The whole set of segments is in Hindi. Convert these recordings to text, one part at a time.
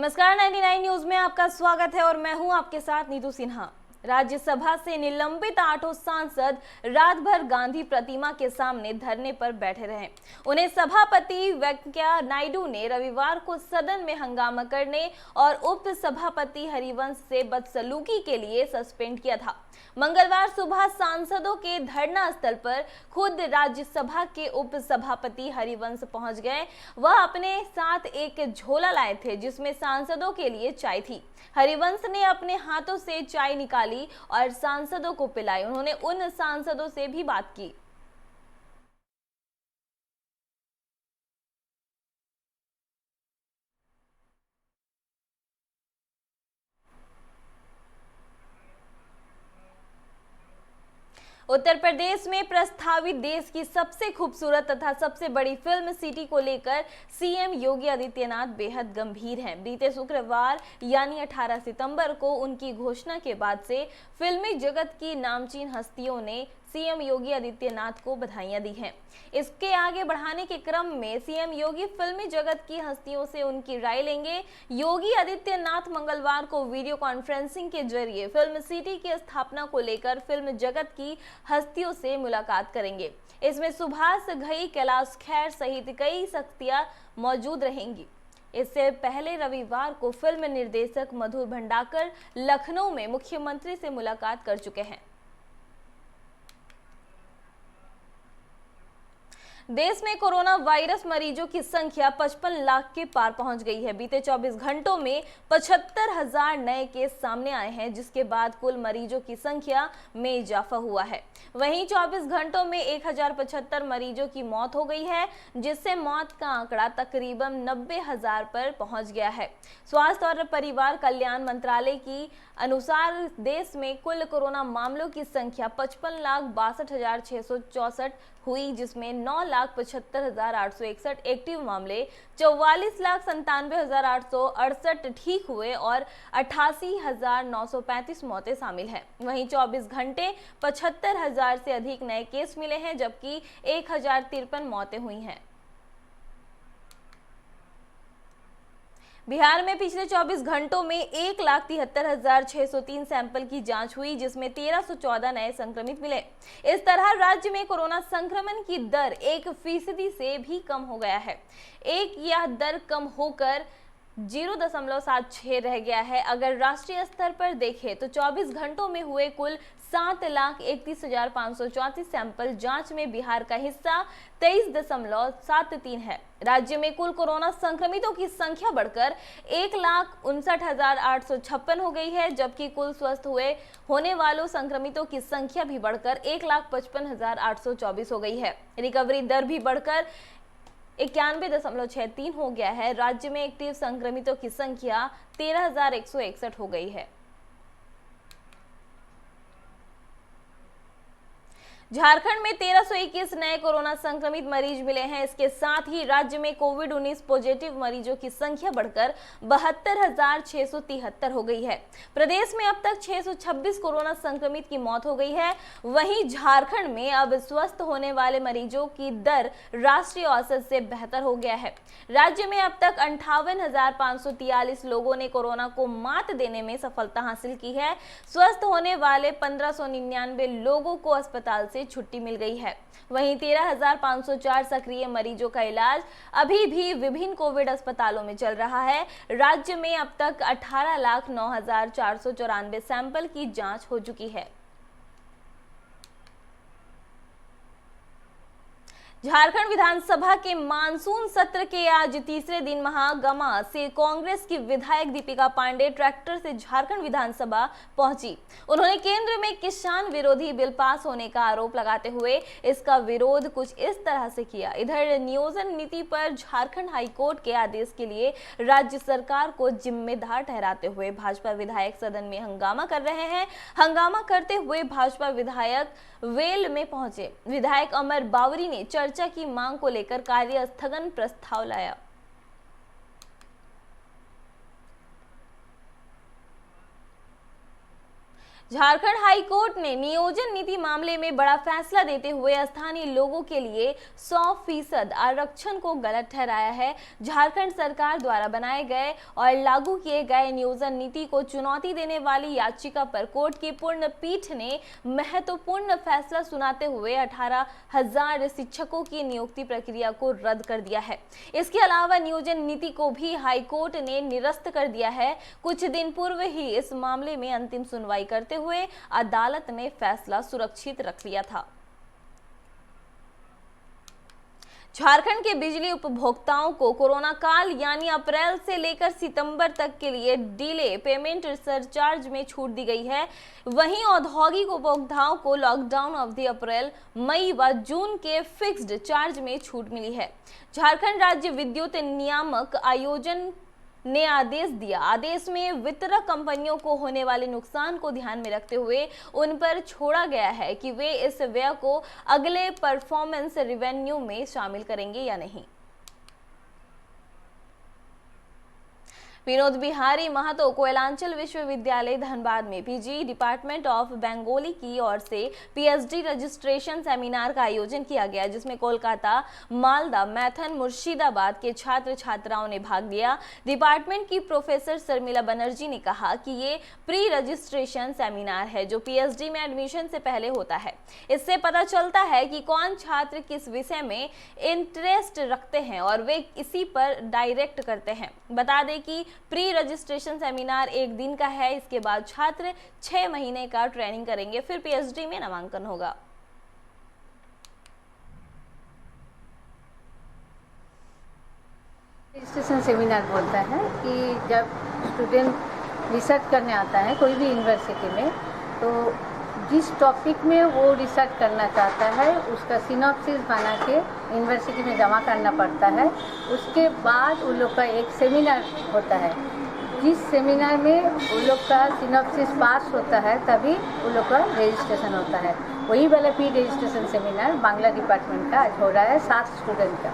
नमस्कार, 99 न्यूज में आपका स्वागत है और मैं हूं आपके साथ नीतू सिन्हा। राज्यसभा से निलंबित 8 सांसद रात भर गांधी प्रतिमा के सामने धरने पर बैठे रहे। उन्हें सभापति वेंकैया नायडू ने रविवार को सदन में हंगामा करने और उप सभापति हरिवंश से बदसलूकी के लिए सस्पेंड किया था। मंगलवार सुबह सांसदों के धरना स्थल पर खुद राज्यसभा के उप सभापति हरिवंश पहुंच गए। वह अपने साथ एक झोला लाए थे जिसमें सांसदों के लिए चाय थी। हरिवंश ने अपने हाथों से चाय निकाली और सांसदों को पिलाई। उन्होंने उन सांसदों से भी बात की। उत्तर प्रदेश में प्रस्तावित देश की सबसे खूबसूरत तथा सबसे बड़ी फिल्म सिटी को लेकर सीएम योगी आदित्यनाथ बेहद गंभीर हैं। बीते शुक्रवार यानी 18 सितंबर को उनकी घोषणा के बाद से फिल्मी जगत की नामचीन हस्तियों ने सीएम योगी आदित्यनाथ को बधाइयां दी हैं। इसके आगे बढ़ाने के क्रम में सीएम योगी फिल्मी जगत की हस्तियों से उनकी राय लेंगे। योगी आदित्यनाथ मंगलवार को वीडियो कॉन्फ्रेंसिंग के जरिए फिल्म सिटी की स्थापना को लेकर फिल्म जगत की हस्तियों से मुलाकात करेंगे। इसमें सुभाष घई, कैलाश खेर सहित कई शख्सियां मौजूद रहेंगी। इससे पहले रविवार को फिल्म निर्देशक मधुर भंडाकर लखनऊ में मुख्यमंत्री से मुलाकात कर चुके हैं। देश में कोरोना वायरस मरीजों की संख्या 55 लाख के पार पहुंच गई है। बीते 24 घंटों में 75,000 नए केस सामने आए हैं, जिसके बाद कुल मरीजों की संख्या में इजाफा हुआ है। वहीं 24 घंटों में 1075 मरीजों की मौत हो गई है, जिससे मौत का आंकड़ा तकरीबन 90,000 पर पहुंच गया है। स्वास्थ्य और परिवार कल्याण मंत्रालय की अनुसार देश में कुल कोरोना मामलों की संख्या 55,62,664 हुई, जिसमें 9,75,861 एक्टिव मामले, 44,97,868 ठीक हुए और 88,935 मौतें शामिल हैं। वहीं 24 घंटे 75,000 से अधिक नए केस मिले हैं, जबकि 1,053 मौतें हुई हैं। बिहार में पिछले 24 घंटों में 1,73,603 सैंपल की जांच हुई, जिसमें 1,314 नए संक्रमित मिले। इस तरह राज्य में कोरोना संक्रमण की दर 1% से भी कम हो गया है। यह दर कम होकर 0.76 रह गया है। अगर राष्ट्रीय स्तर पर देखें तो 24 घंटों में हुए कुल 7,31,534 सैंपल जांच में बिहार का हिस्सा 23.73 है। राज्य में कुल कोरोना संक्रमितों की संख्या बढ़कर 1,59,856 हो गई है, जबकि कुल स्वस्थ होने वालों संक्रमितों की संख्या भी बढ़कर 1,55,824 हो गई है। रिकवरी दर भी बढ़कर 91.63 हो गया है। राज्य में एक्टिव संक्रमितों की संख्या 13,161 हो गई है। झारखंड में 1,321 नए कोरोना संक्रमित मरीज मिले हैं। इसके साथ ही राज्य में कोविड-19 पॉजिटिव मरीजों की संख्या बढ़कर 72,673 हो गई है। प्रदेश में अब तक 626 कोरोना संक्रमित की मौत हो गई है। वहीं झारखंड में अब स्वस्थ होने वाले मरीजों की दर राष्ट्रीय औसत से बेहतर हो गया है। राज्य में अब तक 58,543 लोगों ने कोरोना को मात देने में सफलता हासिल की है। स्वस्थ होने वाले 1,599 लोगों को अस्पताल से छुट्टी मिल गई है। वहीं 13,504 सक्रिय मरीजों का इलाज अभी भी विभिन्न कोविड अस्पतालों में चल रहा है। राज्य में अब तक 18,09,494 सैंपल की जांच हो चुकी है। झारखंड विधानसभा के मानसून सत्र के आज तीसरे दिन महागमा से कांग्रेस की विधायक दीपिका पांडे ट्रैक्टर से झारखंड विधानसभा पहुंची। उन्होंने केंद्र में किसान विरोधी बिल पास होने का आरोप लगाते हुए इसका विरोध कुछ इस तरह से किया। इधर नियोजन नीति पर झारखंड हाईकोर्ट के आदेश के लिए राज्य सरकार को जिम्मेदार ठहराते हुए भाजपा विधायक सदन में हंगामा कर रहे हैं। हंगामा करते हुए भाजपा विधायक वेल में पहुंचे। विधायक अमर बावरी ने चर्चा की मांग को लेकर कार्य स्थगन प्रस्ताव लाया। झारखंड हाई कोर्ट ने नियोजन नीति मामले में बड़ा फैसला देते हुए स्थानीय लोगों के लिए 100% आरक्षण को गलत ठहराया है। झारखंड सरकार द्वारा बनाए गए और लागू किए गए नियोजन नीति को चुनौती देने वाली याचिका पर कोर्ट की पूर्ण पीठ ने महत्वपूर्ण फैसला सुनाते हुए 18,000 शिक्षकों की नियुक्ति प्रक्रिया को रद्द कर दिया है। इसके अलावा नियोजन नीति को भी हाई कोर्ट ने निरस्त कर दिया है। कुछ दिन पूर्व ही इस मामले में अंतिम सुनवाई करते हुए अदालत ने फैसला सुरक्षित रख लिया था। झारखंड के बिजली उपभोक्ताओं को कोरोना काल यानी अप्रैल से लेकर सितंबर तक के लिए डिले पेमेंट सरचार्ज में छूट दी गई है। वहीं औद्योगिक उपभोक्ताओं को लॉकडाउन अवधि अप्रैल, मई व जून के फिक्स्ड चार्ज में छूट मिली है। झारखंड राज्य विद्युत नियामक आयोग ने आदेश दिया। आदेश में वितरक कंपनियों को होने वाले नुकसान को ध्यान में रखते हुए उन पर छोड़ा गया है कि वे इस व्यय को अगले परफॉर्मेंस रेवेन्यू में शामिल करेंगे या नहीं। विनोद बिहारी महतो कोयलांचल विश्वविद्यालय धनबाद में पीजी डिपार्टमेंट ऑफ बंगाली की ओर से पीएचडी रजिस्ट्रेशन सेमिनार का आयोजन किया गया, जिसमें कोलकाता, मालदा, मैथन, मुर्शिदाबाद के छात्र छात्राओं ने भाग लिया। डिपार्टमेंट की प्रोफेसर शर्मिला बनर्जी ने कहा कि ये प्री रजिस्ट्रेशन सेमिनार है जो पीएचडी में एडमिशन से पहले होता है। इससे पता चलता है कि कौन छात्र किस विषय में इंटरेस्ट रखते हैं और वे इसी पर डायरेक्ट करते हैं। बता दें कि प्री रजिस्ट्रेशन सेमिनार 1 दिन का है। इसके बाद छात्र 6 महीने का ट्रेनिंग करेंगे, फिर पीएचडी में नामांकन होगा। रजिस्ट्रेशन सेमिनार बोलता है कि जब स्टूडेंट रिसर्च करने आता है कोई भी यूनिवर्सिटी में, तो जिस टॉपिक में वो रिसर्च करना चाहता है उसका सिनॉप्सिस बना के यूनिवर्सिटी में जमा करना पड़ता है। उसके बाद उन लोग का एक सेमिनार होता है, जिस सेमिनार में उन लोग का सिनॉप्सिस पास होता है तभी उन लोग का रजिस्ट्रेशन होता है। वही वाला pre registration seminar Bangla department का आज हो रहा है 7 स्टूडेंट का।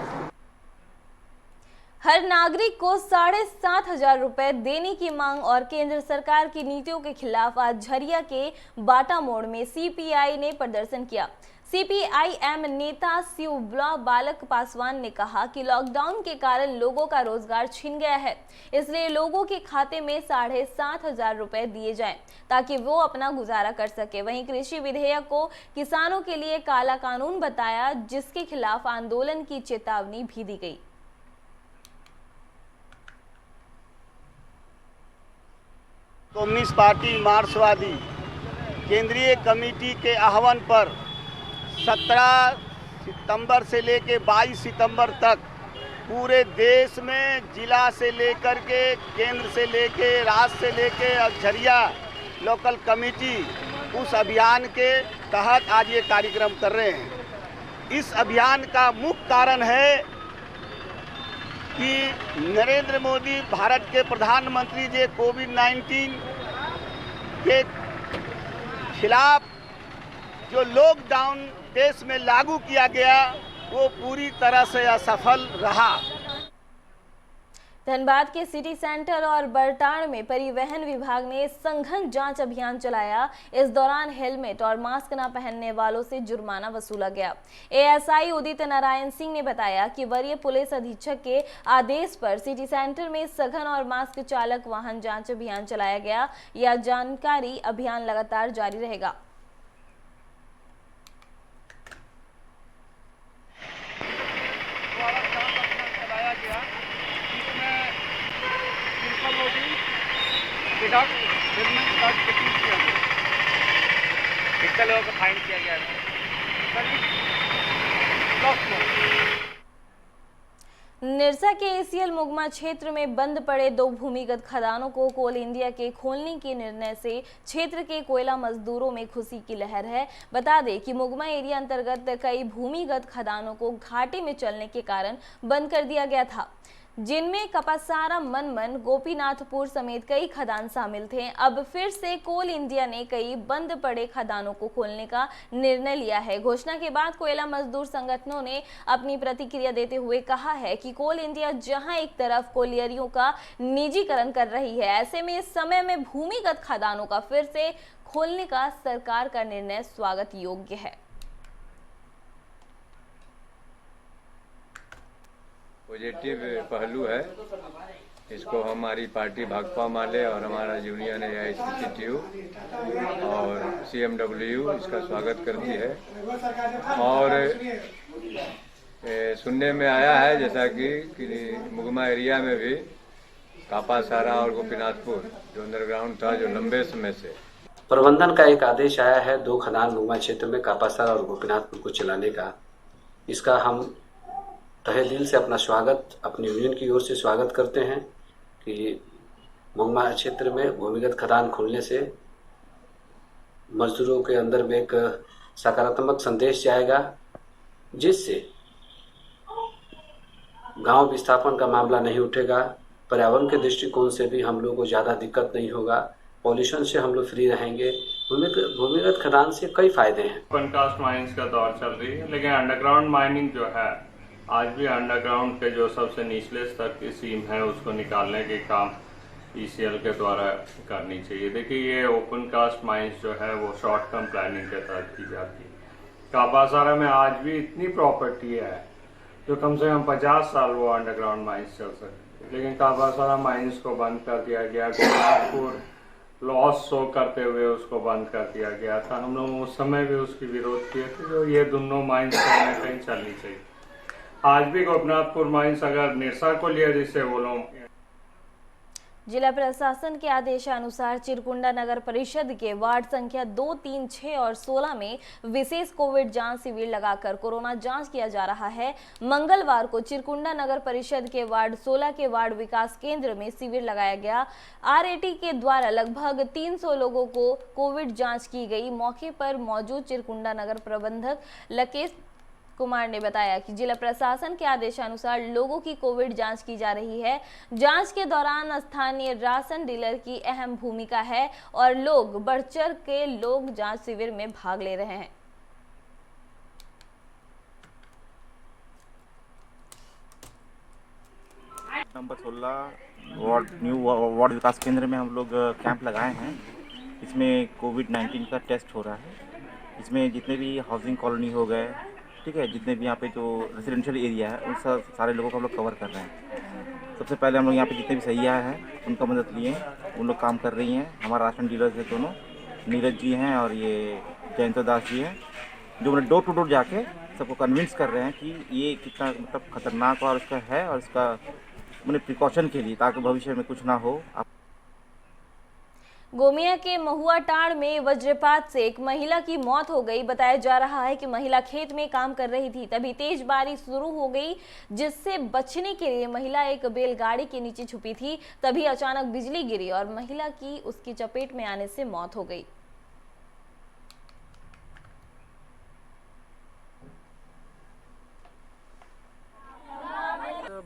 हर नागरिक को 7,500 रुपए देने की मांग और केंद्र सरकार की नीतियों के खिलाफ आज झरिया के बाटा मोड़ में सीपीआई ने प्रदर्शन किया। सीपीआईएम नेता शिवबला बालक पासवान ने कहा कि लॉकडाउन के कारण लोगों का रोजगार छिन गया है, इसलिए लोगों के खाते में 7,500 रुपए दिए जाएं ताकि वो अपना गुजारा कर सके। वहीं कृषि विधेयक को किसानों के लिए काला कानून बताया, जिसके खिलाफ आंदोलन की चेतावनी भी दी गई। कम्युनिस्ट पार्टी मार्क्सवादी केंद्रीय कमेटी के आह्वान पर 17 सितंबर से लेकर 22 सितंबर तक पूरे देश में जिला से लेकर के केंद्र से लेकर राज्य से लेकर और झरिया लोकल कमेटी उस अभियान के तहत आज ये कार्यक्रम कर रहे हैं। इस अभियान का मुख्य कारण है कि नरेंद्र मोदी भारत के प्रधानमंत्री जी कोविड-19 के खिलाफ जो लॉकडाउन देश में लागू किया गया वो पूरी तरह से असफल रहा। धनबाद के सिटी सेंटर और बरटाड़ में परिवहन विभाग ने सघन जांच अभियान चलाया। इस दौरान हेलमेट और मास्क न पहनने वालों से जुर्माना वसूला गया। एएसआई उदित नारायण सिंह ने बताया कि वरीय पुलिस अधीक्षक के आदेश पर सिटी सेंटर में सघन और मास्क चालक वाहन जांच अभियान चलाया गया। यह जानकारी अभियान लगातार जारी रहेगा। कितने लोगों को फाइन किया गया है? निरसा के एसीएल मुगमा क्षेत्र में बंद पड़े 2 भूमिगत खदानों को कोल इंडिया के खोलने के निर्णय से क्षेत्र के कोयला मजदूरों में खुशी की लहर है। बता दें कि मुगमा एरिया अंतर्गत कई भूमिगत खदानों को घाटे में चलने के कारण बंद कर दिया गया था, जिनमें कपासारा, मनमन, गोपीनाथपुर समेत कई खदान शामिल थे। अब फिर से कोल इंडिया ने कई बंद पड़े खदानों को खोलने का निर्णय लिया है। घोषणा के बाद कोयला मजदूर संगठनों ने अपनी प्रतिक्रिया देते हुए कहा है कि कोल इंडिया जहां एक तरफ कोलियरियों का निजीकरण कर रही है, ऐसे में इस समय में भूमिगत खदानों का फिर से खोलने का सरकार का निर्णय स्वागत योग्य है। पॉजिटिव पहलू है, इसको हमारी पार्टी भाकपा माले और हमारा यूनियन AICTTU और CMWU इसका स्वागत करती है। और सुनने में आया है जैसा कि मुगमा एरिया में भी कापासारा और गोपीनाथपुर जो अंडरग्राउंड था, जो लंबे समय से प्रबंधन का एक आदेश आया है 2 खदान मुगमा क्षेत्र में कापासारा और गोपीनाथपुर को चलाने का। इसका हम तहे दिल से अपना स्वागत, अपनी यूनियन की ओर से स्वागत करते हैं कि मुगमा क्षेत्र में भूमिगत खदान खुलने से मजदूरों के अंदर में एक सकारात्मक संदेश जाएगा, जिससे गांव विस्थापन का मामला नहीं उठेगा। पर्यावरण के दृष्टिकोण से भी हम लोगों को ज़्यादा दिक्कत नहीं होगा, पॉल्यूशन से हम लोग फ्री रहेंगे। भूमिगत खदान से कई फायदे हैं। ओपन कास्ट माइंस का दौर चल रही है, लेकिन अंडरग्राउंड माइनिंग जो है आज भी अंडरग्राउंड के जो सबसे निचले स्तर की सीम है उसको निकालने के काम ECL के द्वारा करनी चाहिए। देखिए, ये ओपन कास्ट माइंस जो है वो शॉर्ट टर्म प्लानिंग के तहत की जाती है। कापासारा में आज भी इतनी प्रॉपर्टी है जो कम से कम 50 साल वो अंडरग्राउंड माइंस चल सकती है, लेकिन कापासारा माइंस को बंद कर दिया गया। गोरखपुर लॉस शो करते हुए उसको बंद कर दिया गया था। हम लोग उस समय भी उसकी विरोध किए थे, जो ये दोनों माइंस कहीं ना कहीं चलनी चाहिए। आज भी गोपीनाथपुर माइंस अगर निरसा को लिया, जिससे वो लोग जिला प्रशासन के आदेशानुसार चिरकुंडा नगर परिषद के वार्ड संख्या 2, 3, 6 और 16 में विशेष कोविड जांच शिविर लगाकर कोरोना जांच किया जा रहा है। मंगलवार को चिरकुंडा नगर परिषद के वार्ड 16 के वार्ड विकास केंद्र में शिविर लगाया गया। RAT के द्वारा लगभग 300 लोगों को कोविड जांच की गई। मौके पर मौजूद चिरकुंडा नगर प्रबंधक लकेश कुमार ने बताया कि जिला प्रशासन के आदेशानुसार लोगों की कोविड जांच की जा रही है। जांच के दौरान स्थानीय राशन डीलर की अहम भूमिका है और लोग बढ़-चढ़ के लोग जांच शिविर में भाग ले रहे हैं। नंबर 16 न्यू वार्ड विकास केंद्र में हम लोग कैंप लगाए हैं। इसमें कोविड-19 का टेस्ट हो रहा है। इसमें जितने भी हाउसिंग कॉलोनी हो गए, ठीक है, जितने भी यहाँ पे जो रेजिडेंशियल एरिया है उन सारे लोगों को हम लोग कवर कर रहे हैं। सबसे पहले हम लोग यहाँ पे जितने भी सैया हैं उनका मदद लिए, उन लोग काम कर रही हैं। हमारा राशन डीलर्स है दोनों, नीरज जी हैं और ये जयंत दास जी हैं, जो मैंने डोर टू डोर जाके सबको कन्विंस कर रहे हैं कि ये कितना मतलब खतरनाक और उसका है और इसका मैंने प्रिकॉशन के लिए, ताकि भविष्य में कुछ ना हो। गोमिया के महुआ टाड़ में वज्रपात से एक महिला की मौत हो गई। बताया जा रहा है कि महिला खेत में काम कर रही थी, तभी तेज बारिश शुरू हो गई, जिससे बचने के लिए महिला एक बैलगाड़ी के नीचे छुपी थी। तभी अचानक बिजली गिरी और महिला की उसकी चपेट में आने से मौत हो गई।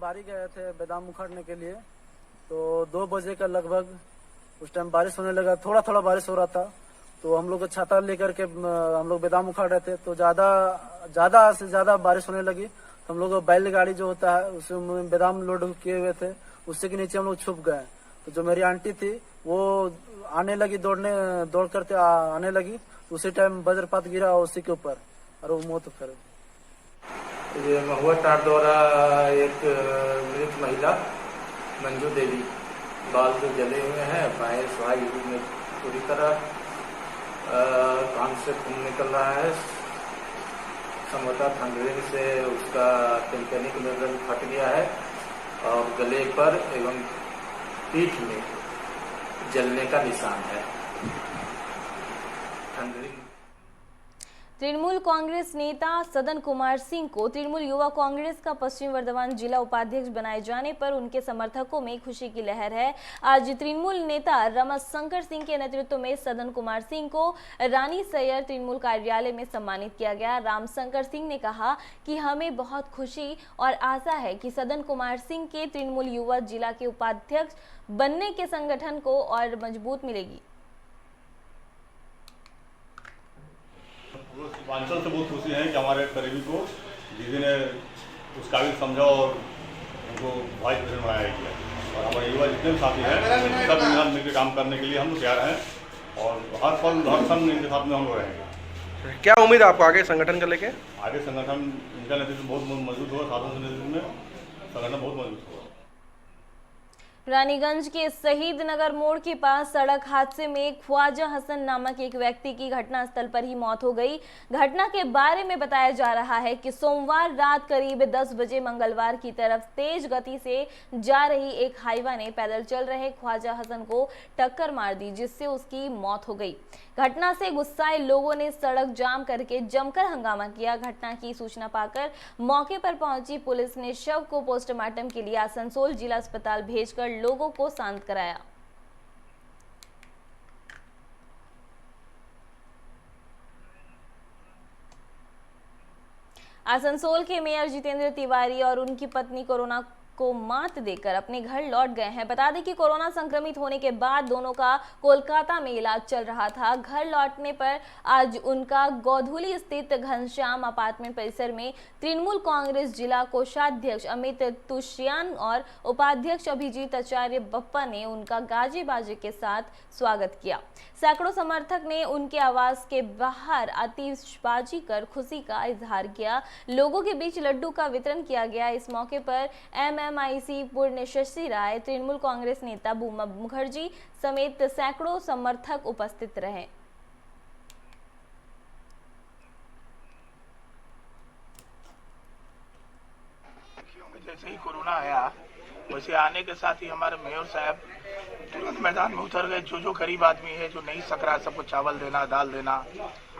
बारी गए थे बादाम उखाड़ने के लिए, तो 2 बजे का लगभग उस टाइम बारिश होने लगा। थोड़ा थोड़ा बारिश हो रहा था, तो हम लोग छाता लेकर के हम लोग बादाम उखाड़ रहे थे। तो ज्यादा से ज्यादा बारिश होने लगी, तो हम लोग बैलगाड़ी जो होता है उसमें बादाम लोड किए हुए थे, उससे के नीचे हम लोग छुप गए। तो जो मेरी आंटी थी वो आने लगी, दौड़ करते आने लगी, तो उसी टाइम वज्रपात गिरा उसी के ऊपर और वो मौत कर दी। ये महुआ टाड़ द्वारा एक मृत महिला मंजू देवी, बाल जो जले हुए हैं, बाएं स्वाई में पूरी तरह कान से खून निकल रहा है। संभवतः थंडरिंग से उसका टेम्पेनिक लेवल फट गया है और गले पर एवं पीठ में जलने का निशान है। थंडरिंग तृणमूल कांग्रेस नेता सदन कुमार सिंह को तृणमूल युवा कांग्रेस का पश्चिम वर्धमान जिला उपाध्यक्ष बनाए जाने पर उनके समर्थकों में खुशी की लहर है। आज तृणमूल नेता रमाशंकर सिंह के नेतृत्व में सदन कुमार सिंह को रानी सैयर तृणमूल कार्यालय में सम्मानित किया गया। रामशंकर सिंह ने कहा कि हमें बहुत खुशी और आशा है कि सदन कुमार सिंह के तृणमूल युवा जिला के उपाध्यक्ष बनने के संगठन को और मजबूत मिलेगी। पूर्वांचल से बहुत खुशी है कि हमारे करीबी को दीदी ने उस काबिल समझा और उनको वाइस प्रेसिडेंट बनाया गया। और हमारे युवा जितने भी साथी हैं सब यहाँ मिलकर काम करने के लिए हम लोग तैयार हैं। और हर पल हर क्षण इनके साथ में हम लोग रहेंगे। क्या उम्मीद है आपको आगे संगठन का लेके? आगे संगठन इनका नेतृत्व बहुत मजबूत होगा, साधन के नेतृत्व में संगठन बहुत मजबूत होगा। रानीगंज के शहीद नगर मोड़ के पास सड़क हादसे में ख्वाजा हसन नामक एक व्यक्ति की घटनास्थल पर ही मौत हो गई। घटना के बारे में बताया जा रहा है कि सोमवार रात करीब 10 बजे मंगलवार की तरफ तेज गति से जा रही एक हाईवा ने पैदल चल रहे ख्वाजा हसन को टक्कर मार दी, जिससे उसकी मौत हो गई। घटना से गुस्साए लोगों ने सड़क जाम करके जमकर हंगामा किया। घटना की सूचना पाकर मौके पर पहुंची पुलिस ने शव को पोस्टमार्टम के लिए आसनसोल जिला अस्पताल भेजकर लोगों को शांत कराया। आसनसोल के मेयर जितेंद्र तिवारी और उनकी पत्नी कोरोना को मात देकर अपने घर लौट गए हैं। बता दें कि कोरोना संक्रमित होने के बाद दोनों का कोलकाता में इलाज चल रहा था। घर लौटने पर आज उनका गौधुली स्थित घनश्याम अपार्टमेंट परिसर में तृणमूल कांग्रेस जिला कोषाध्यक्ष अमित तुष्यान और उपाध्यक्ष अभिजीत आचार्य बप्पा ने उनका गाजे बाजे के साथ स्वागत किया। सैकड़ों समर्थक ने उनके आवास के बाहर आतिशबाजी कर खुशी का इजहार किया। लोगों के बीच लड्डू का वितरण किया गया। इस मौके पर MMIC पुण्यशशि राय, तृणमूल कांग्रेस नेता बूमा मुखर्जी समेत सैकड़ों समर्थक उपस्थित रहे। जैसे ही कोरोना आया वैसे आने के साथ ही हमारे मेयर साहब तुरंत मैदान में उतर गए। जो गरीब आदमी है, जो नहीं सक रहा, सबको चावल देना, दाल देना।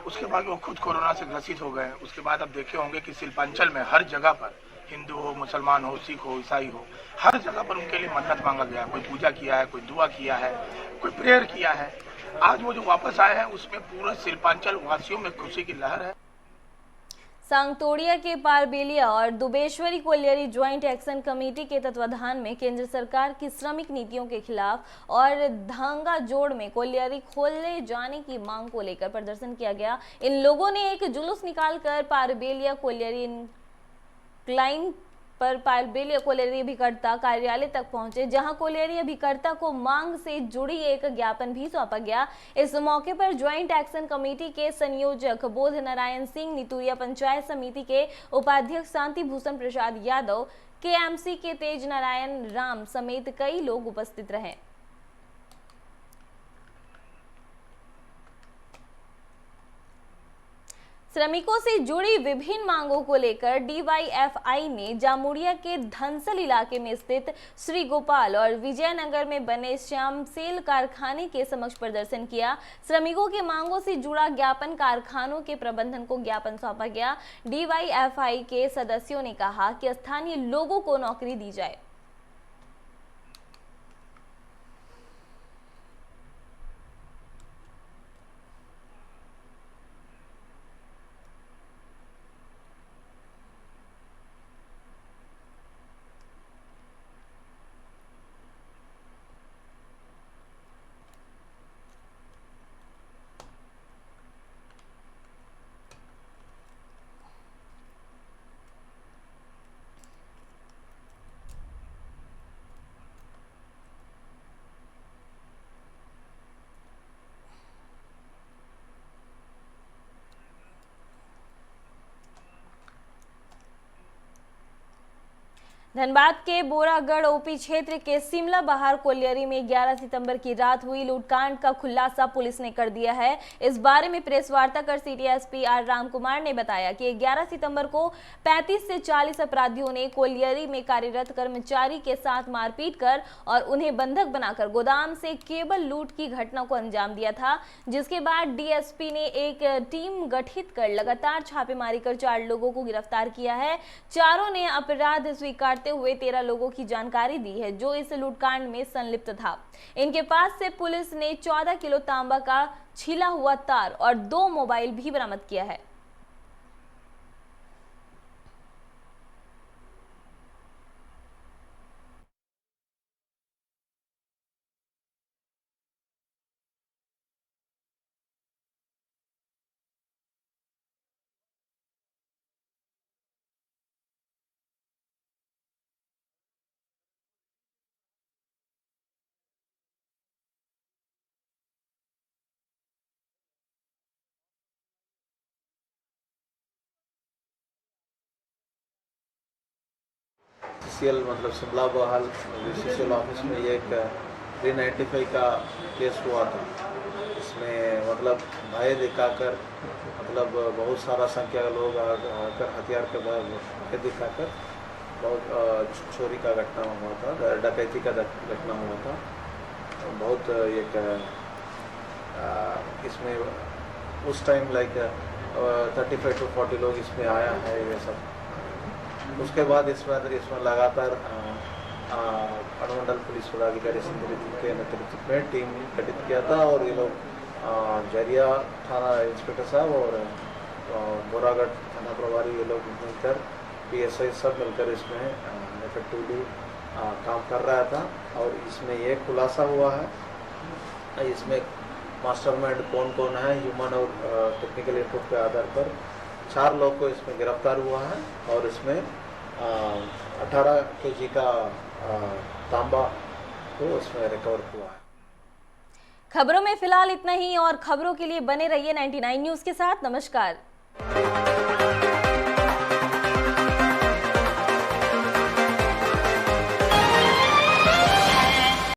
उसके बाद वो खुद कोरोना से ग्रसित हो गए। उसके बाद आप देखे होंगे कि शिल्पांचल में हर जगह पर, हिंदू हो, मुसलमान हो, सिख हो, ईसाई हो, हर जगह पर उनके लिए मन्नत मांगा गया। कोई पूजा किया है, कोई दुआ किया है, कोई प्रेयर किया है। आज वो जो वापस आए हैं उसमें पूरा शिल्पांचल वासियों में खुशी की लहर है। सांगतोड़िया के पारबेलिया और दुबेश्वरी कोलियरी ज्वाइंट एक्शन कमेटी के तत्वाधान में केंद्र सरकार की श्रमिक नीतियों के खिलाफ और धांगा जोड़ में कोलियरी खोले जाने की मांग को लेकर प्रदर्शन किया गया। इन लोगों ने एक जुलूस निकालकर पारबेलिया कोलियरी क्लाइंट पर पारबेलिया कोलियरी अभिकर्ता कार्यालय तक पहुंचे, जहां कोलियरी अभिकर्ता को मांग से जुड़ी एक ज्ञापन भी सौंपा गया। इस मौके पर ज्वाइंट एक्शन कमेटी के संयोजक बोध नारायण सिंह, नितुरिया पंचायत समिति के उपाध्यक्ष शांति भूषण प्रसाद यादव, KMC के तेज नारायण राम समेत कई लोग उपस्थित रहे। श्रमिकों से जुड़ी विभिन्न मांगों को लेकर DYFI ने जामुड़िया के धनसल इलाके में स्थित श्री गोपाल और विजयनगर में बने श्याम सेल कारखाने के समक्ष प्रदर्शन किया। श्रमिकों के मांगों से जुड़ा ज्ञापन कारखानों के प्रबंधन को ज्ञापन सौंपा गया। DYFI के सदस्यों ने कहा कि स्थानीय लोगों को नौकरी दी जाए। धनबाद के बोरागढ़ OP क्षेत्र के सिमला बहार कोलियरी में 11 सितंबर की रात हुई लूटकांड का खुलासा पुलिस ने कर दिया है। इस बारे में प्रेस वार्ता कर सिटी SP R रामकुमार ने बताया कि 11 सितंबर को 35 से 40 अपराधियों ने कोलियरी में कार्यरत कर्मचारी के साथ मारपीट कर और उन्हें बंधक बनाकर गोदाम से केबल लूट की घटना को अंजाम दिया था, जिसके बाद DSP ने एक टीम गठित कर लगातार छापेमारी कर 4 लोगों को गिरफ्तार किया है। चारों ने अपराध स्वीकार हुए 13 लोगों की जानकारी दी है जो इस लूटकांड में संलिप्त था। इनके पास से पुलिस ने 14 किलो तांबा का छिला हुआ तार और 2 मोबाइल भी बरामद किया है। VCL मतलब शिमला बहाल VCL ऑफिस में ये एक 395 का केस हुआ था। इसमें मतलब भय दिखाकर मतलब बहुत सारा संख्या का लोग आकर हथियार के दिखाकर बहुत चोरी का घटना हुआ था, डकैती का घटना हुआ था। बहुत एक इसमें उस टाइम लाइक 35 to 40 लोग इसमें आया है ये सब। उसके बाद इसमें लगातार अनुमंडल पुलिस पदाधिकारी के नेतृत्व में टीम गठित किया था और ये लोग जरिया थाना इंस्पेक्टर साहब और बोरागढ़ थाना प्रभारी ये लोग मिलकर PSI सब मिलकर इसमें इफेक्टिवली काम कर रहा था। और इसमें ये खुलासा हुआ है इसमें मास्टरमाइंड कौन कौन है, ह्यूमन और टेक्निकल इनपुट के आधार पर 4 लोग को इसमें गिरफ्तार हुआ है और इसमें 18 kg का तांबा को इसमें रिकवर हुआ है। खबरों में फिलहाल इतना ही और खबरों के लिए बने रहिए 99 न्यूज़ के साथ। नमस्कार।